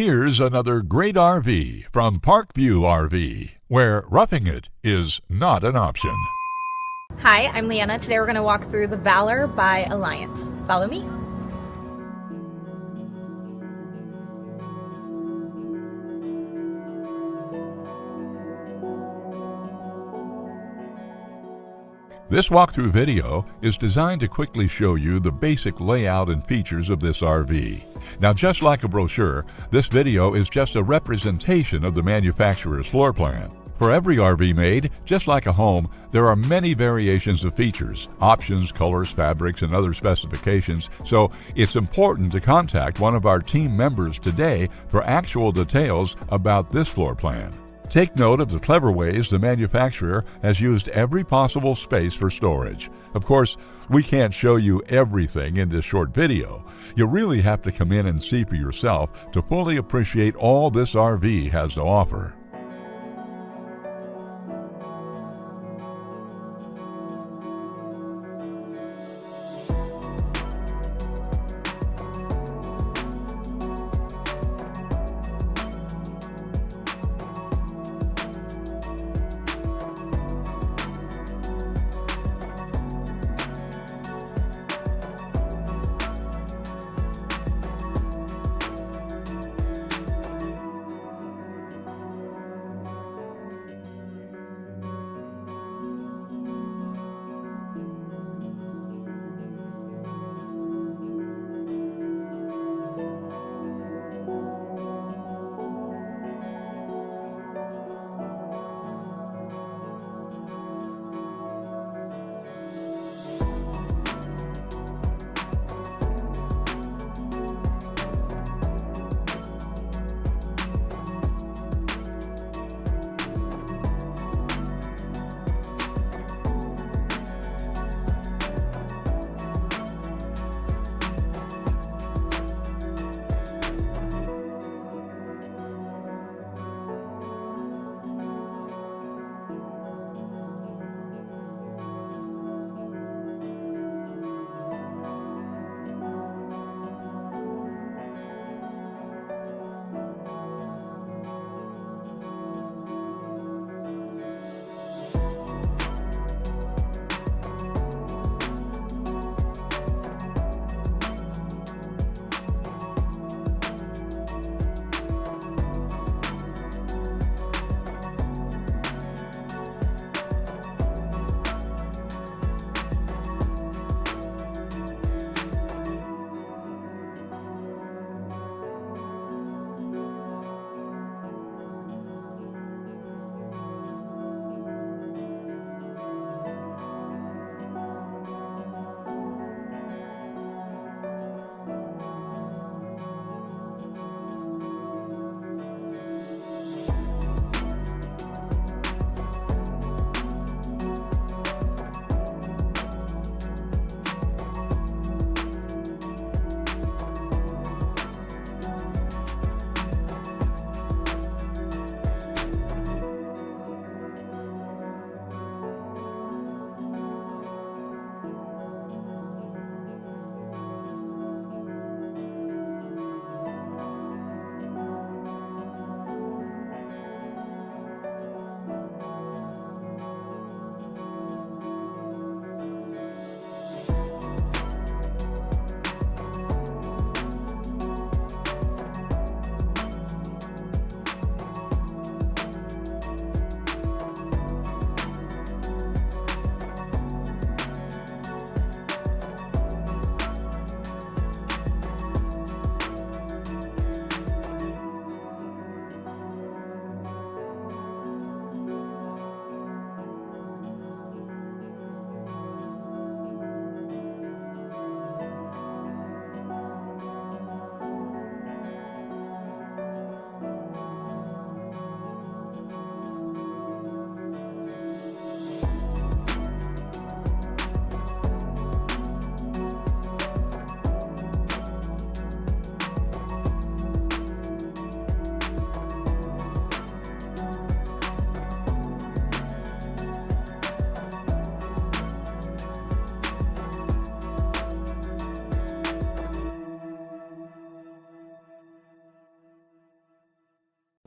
Here's another great RV from Parkview RV, where roughing it is not an option. Hi, I'm Leanna. Today we're going to walk through the Valor by Alliance. Follow me. This walkthrough video is designed to quickly show you the basic layout and features of this RV. Now, just like a brochure, this video is just a representation of the manufacturer's floor plan. For every RV made, just like a home, there are many variations of features, options, colors, fabrics, and other specifications, so it's important to contact one of our team members today for actual details about this floor plan. Take note of the clever ways the manufacturer has used every possible space for storage. Of course, we can't show you everything in this short video. You really have to come in and see for yourself to fully appreciate all this RV has to offer.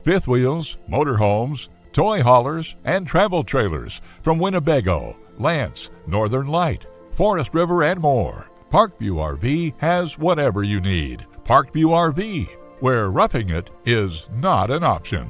fifth wheels, motorhomes, toy haulers, and travel trailers from Winnebago, Lance, Northern Light, Forest River, and more. Parkview RV has whatever you need. Parkview RV, where roughing it is not an option.